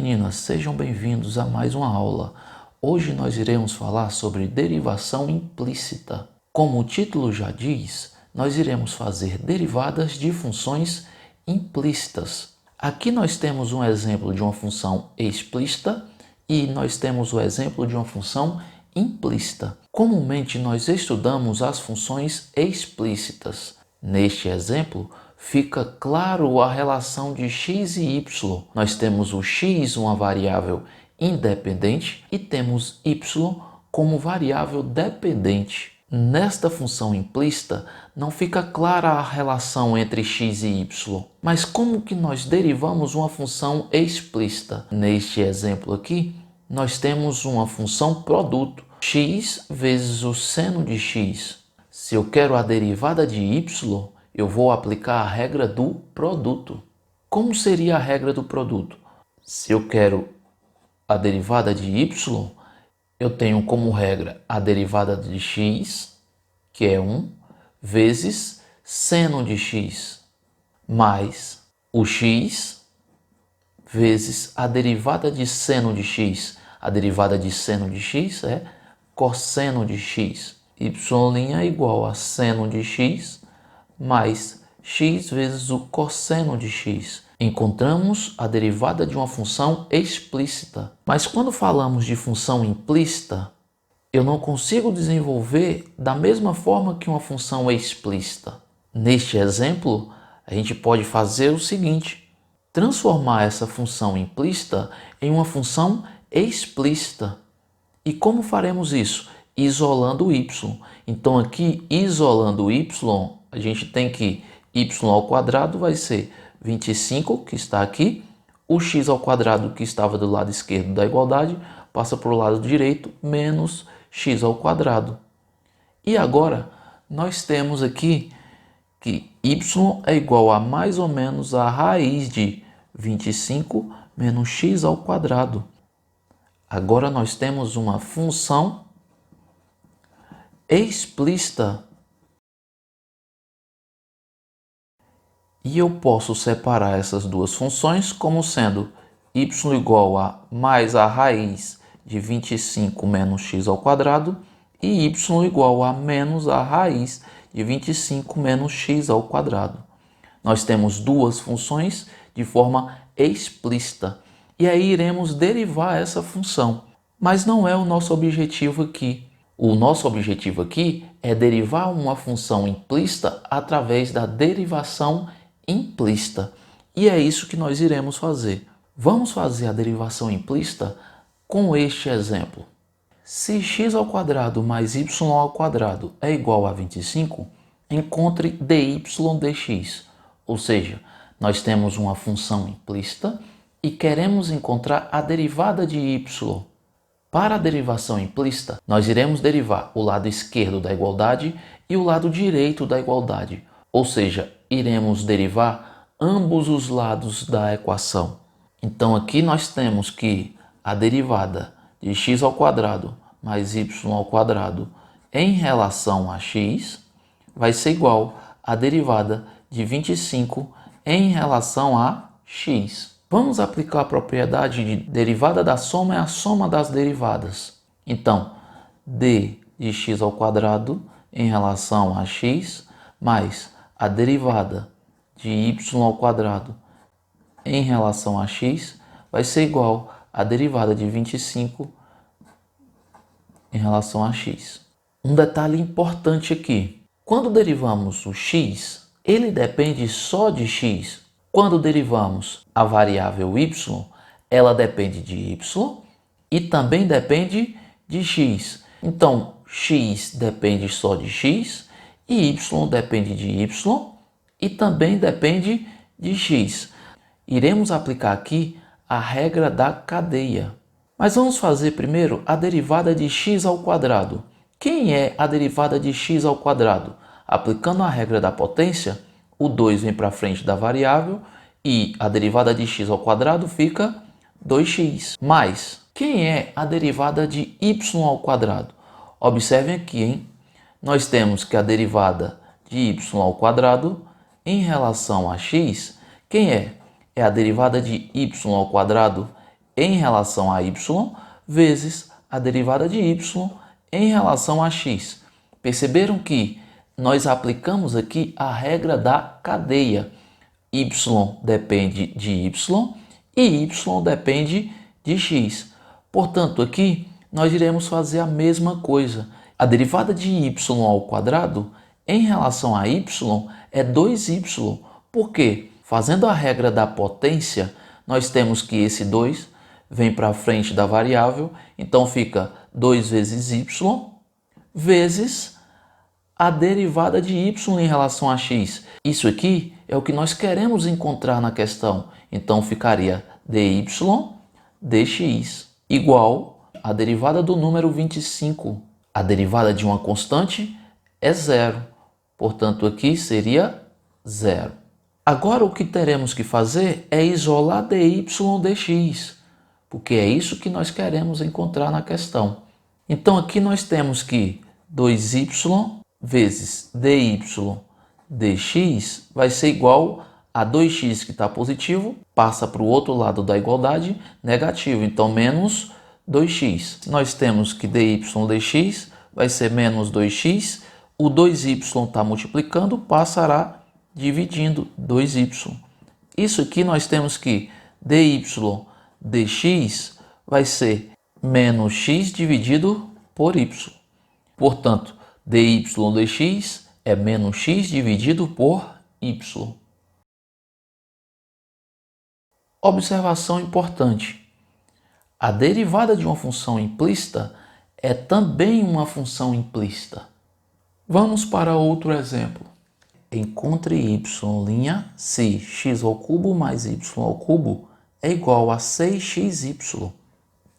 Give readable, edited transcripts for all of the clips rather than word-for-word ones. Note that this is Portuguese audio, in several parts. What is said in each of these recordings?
meninas, sejam bem-vindos a mais uma aula. Hoje nós iremos falar sobre derivação implícita. Como o título já diz, nós iremos fazer derivadas de funções implícitas. Aqui nós temos um exemplo de uma função explícita e nós temos o exemplo de uma função implícita. Comumente nós estudamos as funções explícitas. Neste exemplo, fica claro a relação de x e y. Nós temos o x, uma variável independente, e temos y como variável dependente. Nesta função implícita, não fica clara a relação entre x e y. Mas como que nós derivamos uma função explícita? Neste exemplo aqui, nós temos uma função produto, x vezes o seno de x. Se eu quero a derivada de y, eu vou aplicar a regra do produto. Como seria a regra do produto? Se eu quero a derivada de y, eu tenho como regra a derivada de x, que é 1, vezes seno de x, mais o x vezes a derivada de seno de x. A derivada de seno de x é cosseno de x. Y' é igual a seno de x mais x vezes o cosseno de x. Encontramos a derivada de uma função explícita. Mas quando falamos de função implícita, eu não consigo desenvolver da mesma forma que uma função explícita. Neste exemplo, a gente pode fazer o seguinte: transformar essa função implícita em uma função explícita. E como faremos isso? Isolando o y. Então aqui, isolando o y, a gente tem que y ao quadrado vai ser 25, que está aqui. O x ao quadrado, que estava do lado esquerdo da igualdade, passa para o lado direito, menos x ao quadrado. E agora, nós temos aqui que y é igual a mais ou menos a raiz de 25 menos x ao quadrado. Agora nós temos uma função explícita. E eu posso separar essas duas funções como sendo y igual a mais a raiz de 25 menos x ao quadrado e y igual a menos a raiz de 25 menos x ao quadrado. Nós temos duas funções de forma explícita. E aí iremos derivar essa função. Mas não é o nosso objetivo aqui. O nosso objetivo aqui é derivar uma função implícita através da derivação implícita. E é isso que nós iremos fazer. Vamos fazer a derivação implícita com este exemplo. Se x ao quadrado mais y ao quadrado é igual a 25, encontre dy dx. Ou seja, nós temos uma função implícita e queremos encontrar a derivada de y. Para a derivação implícita, nós iremos derivar o lado esquerdo da igualdade e o lado direito da igualdade. Ou seja, iremos derivar ambos os lados da equação. Então aqui nós temos que a derivada de x ao quadrado mais y ao quadrado em relação a x vai ser igual à derivada de 25 em relação a x. Vamos aplicar a propriedade de derivada da soma é a soma das derivadas. Então, d de x ao quadrado em relação a x mais a derivada de y ao quadrado em relação a x vai ser igual à derivada de 25 em relação a x. Um detalhe importante aqui. Quando derivamos o x, ele depende só de x. Quando derivamos a variável y, ela depende de y e também depende de x. Então, x depende só de x e y depende de y e também depende de x. Iremos aplicar aqui a regra da cadeia. Mas vamos fazer primeiro a derivada de x ao quadrado. Quem é a derivada de x ao quadrado? Aplicando a regra da potência, o 2 vem para frente da variável e a derivada de x ao quadrado fica 2x. Mas quem é a derivada de y ao quadrado? Observem aqui, hein? Nós temos que a derivada de y ao quadrado em relação a x, quem é? É a derivada de y ao quadrado em relação a y vezes a derivada de y em relação a x. Perceberam que nós aplicamos aqui a regra da cadeia. Y depende de y e y depende de x. Portanto, aqui nós iremos fazer a mesma coisa. A derivada de y ao quadrado em relação a y é 2y. Por quê? Fazendo a regra da potência, nós temos que esse 2 vem para frente da variável, então fica 2 vezes y vezes a derivada de y em relação a x. Isso aqui é o que nós queremos encontrar na questão. Então ficaria dy dx igual a derivada do número 25. A derivada de uma constante é zero. Portanto, aqui seria zero. Agora o que teremos que fazer é isolar dy dx, porque é isso que nós queremos encontrar na questão. Então aqui nós temos que 2y vezes dy dx vai ser igual a 2x que está positivo, passa para o outro lado da igualdade, negativo, então menos 2x. Nós temos que dy dx vai ser menos 2x, o 2y está multiplicando, passará dividindo 2y. Isso aqui nós temos que dy dx vai ser menos x dividido por y. Portanto, dy dx é menos x dividido por y. Observação importante. A derivada de uma função implícita é também uma função implícita. Vamos para outro exemplo. Encontre y' se x² mais y³ é igual a 6xy.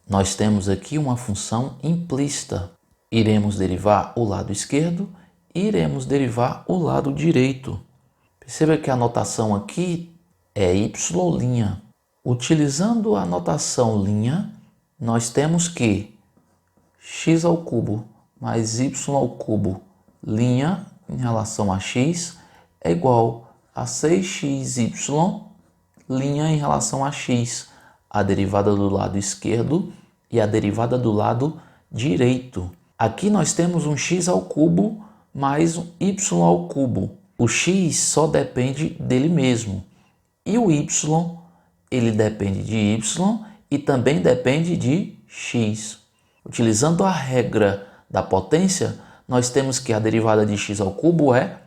Nós temos aqui uma função implícita. Iremos derivar o lado esquerdo e iremos derivar o lado direito. Perceba que a notação aqui é y'. Utilizando a notação linha, nós temos que x² mais y³ linha em relação a x é igual a 6xy linha em relação a x, a derivada do lado esquerdo e a derivada do lado direito. Aqui nós temos um x² mais um y². O x só depende dele mesmo. E o y, ele depende de y e também depende de x. Utilizando a regra da potência, nós temos que a derivada de x² é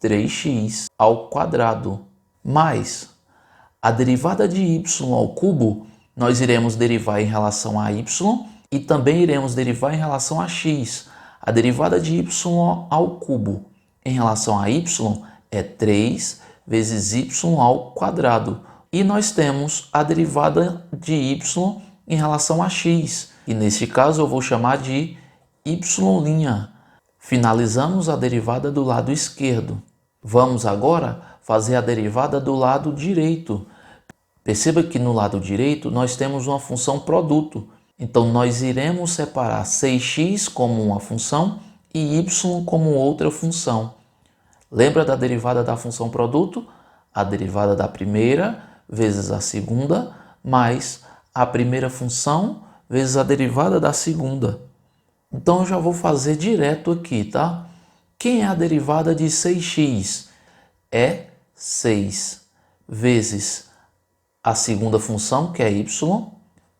3x², mais a derivada de y², nós iremos derivar em relação a y e também iremos derivar em relação a x. A derivada de y² em relação a y é 3 vezes y². E nós temos a derivada de y em relação a x. E nesse caso eu vou chamar de y'. Finalizamos a derivada do lado esquerdo. Vamos agora fazer a derivada do lado direito. Perceba que no lado direito nós temos uma função produto. Então nós iremos separar 6x como uma função e y como outra função. Lembra da derivada da função produto? A derivada da primeira vezes a segunda, mais a primeira função vezes a derivada da segunda. Então eu já vou fazer direto aqui, tá? Quem é a derivada de 6x? É 6 vezes a segunda função, que é y,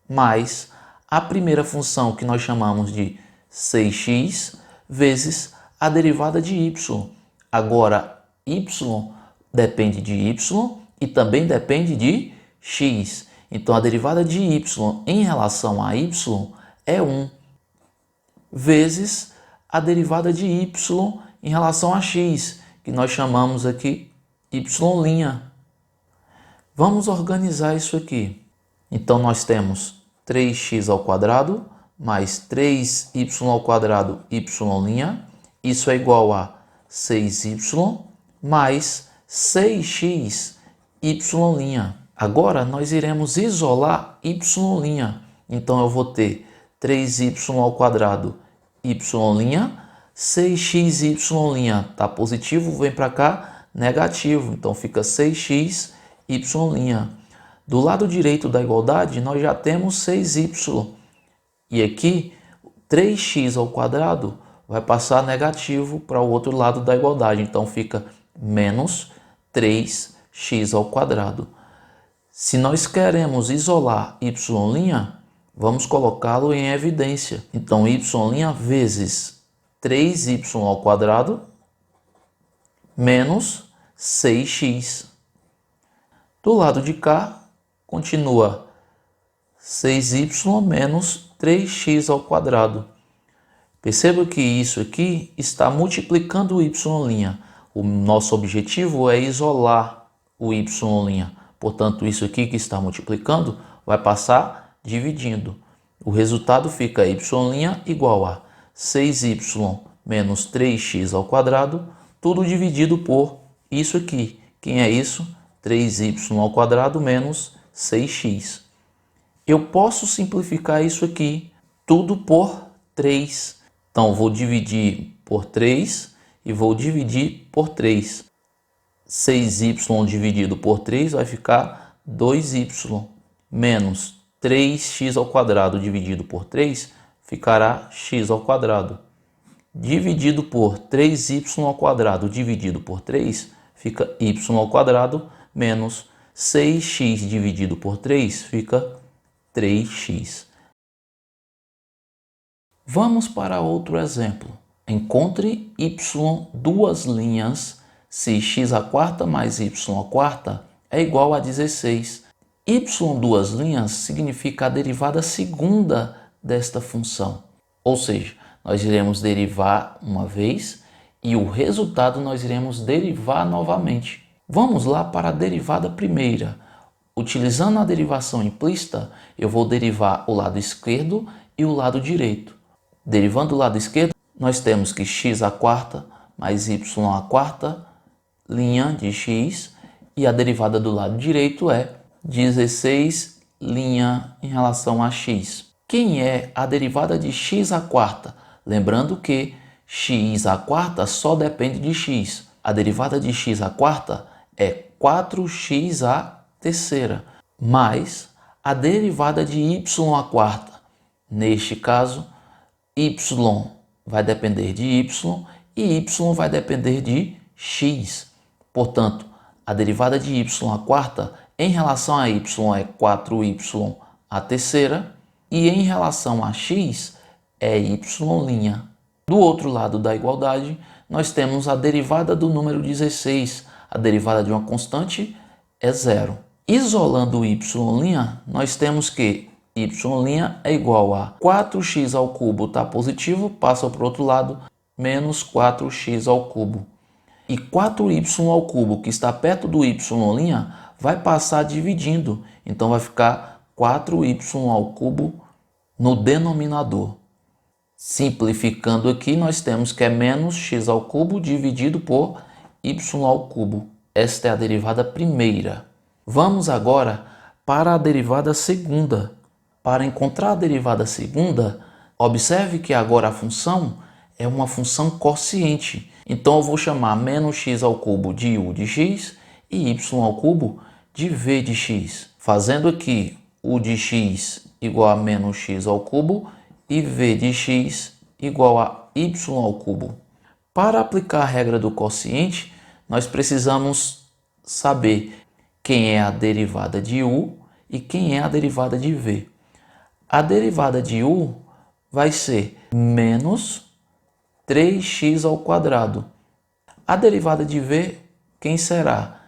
mais a primeira função, que nós chamamos de 6x, vezes a derivada de y. Agora, y depende de y e também depende de x. Então, a derivada de y em relação a y é 1, vezes a derivada de y em relação a x, que nós chamamos aqui y'. Vamos organizar isso aqui. Então, nós temos 3x² mais 3y² y'. Isso é igual a 6y mais 6x y'. Agora, nós iremos isolar y'. Então, eu vou ter 3y² y', 6xy' está positivo, vem para cá, negativo. Então, fica 6x y'. Do lado direito da igualdade, nós já temos 6y. E aqui, 3x ao quadrado vai passar negativo para o outro lado da igualdade. Então, fica menos 3x ao quadrado. Se nós queremos isolar y', vamos colocá-lo em evidência. Então, y' vezes 3y ao quadrado menos 6x. Do lado de cá, continua 6y menos 3x ao quadrado. Perceba que isso aqui está multiplicando o y'. O nosso objetivo é isolar o y'. Portanto, isso aqui que está multiplicando vai passar dividindo. O resultado fica y' igual a 6y menos 3x ao quadrado, tudo dividido por isso aqui. Quem é isso? 3y ao quadrado menos 6x. Eu posso simplificar isso aqui tudo por 3. Então, vou dividir por 3 e vou dividir por 3. 6y dividido por 3 vai ficar 2y menos 3x ao quadrado dividido por 3 ficará x ao quadrado. Dividido por 3y ao quadrado dividido por 3 fica y ao quadrado menos 6x dividido por 3 fica 3x. Vamos para outro exemplo. Encontre y duas linhas se x² mais y² é igual a 16. Y duas linhas significa a derivada segunda desta função. Ou seja, nós iremos derivar uma vez e o resultado nós iremos derivar novamente. Vamos lá para a derivada primeira. Utilizando a derivação implícita, eu vou derivar o lado esquerdo e o lado direito. Derivando o lado esquerdo, nós temos que x² mais y² linha de x, e a derivada do lado direito é 16 linha em relação a x. Quem é a derivada de x²? Lembrando que x² só depende de x. A derivada de x² é 4x à terceira, mais a derivada de y². Neste caso, y vai depender de y e y vai depender de x. Portanto, a derivada de y² em relação a y é 4y à terceira e em relação a x é y'. Do outro lado da igualdade, nós temos a derivada do número 16. A derivada de uma constante é zero. Isolando o y', nós temos que y' é igual a 4x ao cubo, está positivo, passa para o outro lado, menos 4x ao cubo. E 4y ao cubo, que está perto do y', vai passar dividindo. Então, vai ficar 4y ao cubo no denominador. Simplificando aqui, nós temos que é menos x ao cubo dividido por y ao cubo. Esta é a derivada primeira. Vamos agora para a derivada segunda. Para encontrar a derivada segunda, observe que agora a função é uma função quociente. Então, eu vou chamar menos x ao cubo de u de x e y ao cubo de v de x. Fazendo aqui u de x igual a menos x ao cubo e v de x igual a y ao cubo. Para aplicar a regra do quociente, nós precisamos saber quem é a derivada de u e quem é a derivada de v. A derivada de u vai ser menos 3x ao quadrado. A derivada de v, quem será?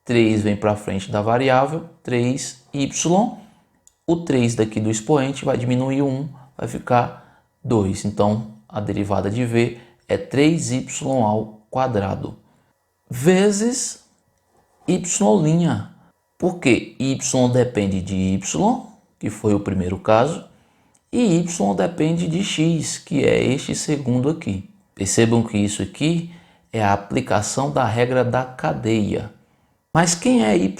3 vem para frente da variável, 3y. O 3 daqui do expoente vai diminuir 1, vai ficar 2. Então, a derivada de v é 3y ao quadrado. Vezes y'. Porque y depende de y, que foi o primeiro caso, e y depende de x, que é este segundo aqui. Percebam que isso aqui é a aplicação da regra da cadeia. Mas quem é y'?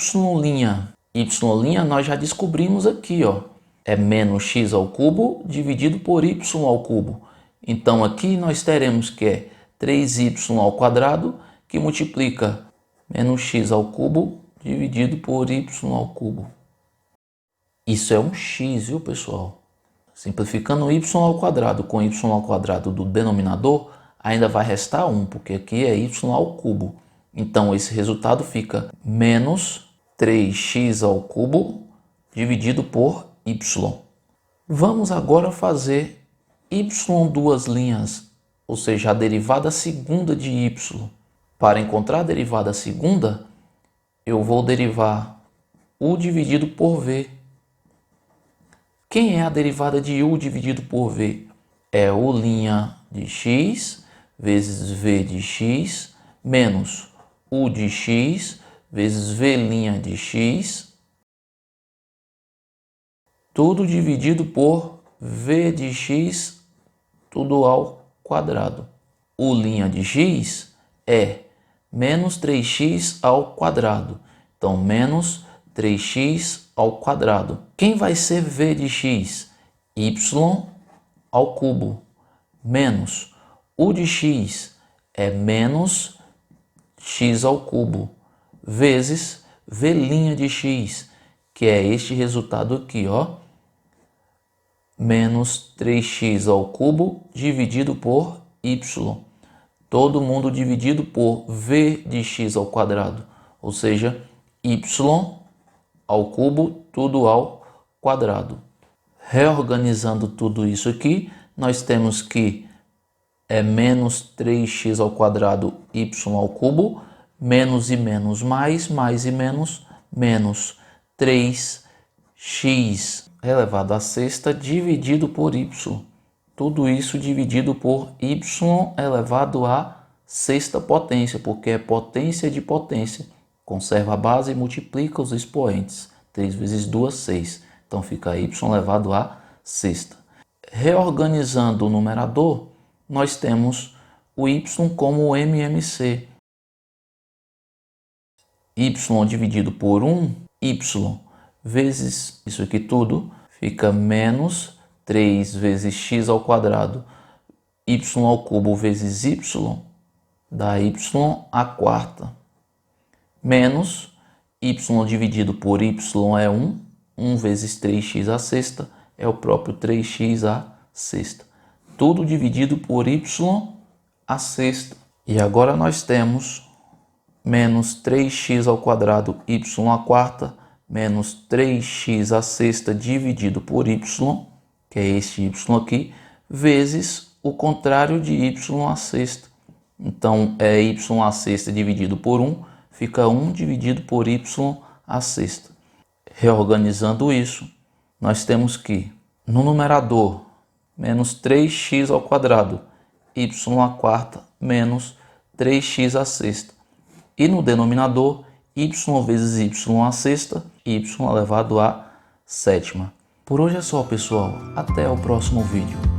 Y' nós já descobrimos aqui, ó. É menos x ao cubo dividido por y ao cubo. Então aqui nós teremos que é 3y ao quadrado, que multiplica menos x ao cubo dividido por y ao cubo. Isso é um x, viu, pessoal? Simplificando y ao quadrado com y ao quadrado do denominador, ainda vai restar 1, porque aqui é y ao cubo. Então, esse resultado fica menos 3x ao cubo dividido por y. Vamos agora fazer y duas linhas, ou seja, a derivada segunda de y. Para encontrar a derivada segunda, eu vou derivar u dividido por v. Quem é a derivada de u dividido por v? É u' de x vezes v de x menos u de x vezes v' de x, tudo dividido por v de x, tudo ao quadrado. U' de x é menos 3x ao quadrado. Então, menos 3x ao quadrado. Quem vai ser v de x? Y ao cubo menos u de x é menos x ao cubo vezes v' de x, que é este resultado aqui, ó, menos 3x ao cubo dividido por y. Todo mundo dividido por v de x ao quadrado, ou seja, y ao cubo, tudo ao quadrado. Reorganizando tudo isso aqui, nós temos que é menos 3x ao quadrado y ao cubo, menos e menos mais e menos, menos 3x elevado à sexta dividido por y. Tudo isso dividido por y elevado à sexta potência, porque é potência de potência. Conserva a base e multiplica os expoentes. 3 vezes 2, 6. Então fica y elevado à sexta. Reorganizando o numerador, nós temos o y como MMC. Y dividido por 1, y vezes isso aqui tudo, fica menos 3 vezes x ao quadrado, y ao cubo vezes y, dá y à quarta, menos y dividido por y é 1, 1 vezes 3x à sexta é o próprio 3x à sexta. Tudo dividido por y à sexta. E agora nós temos menos 3x ao quadrado y à quarta, menos 3x à sexta dividido por y, que é este y aqui, vezes o contrário de y à sexta. Então, é y à sexta dividido por 1, fica 1 dividido por y à sexta. Reorganizando isso, nós temos que, no numerador, menos 3x ao quadrado, y à quarta, menos 3x à sexta. E no denominador, y vezes y à sexta, y elevado à sétima. Por hoje é só, pessoal. Até o próximo vídeo.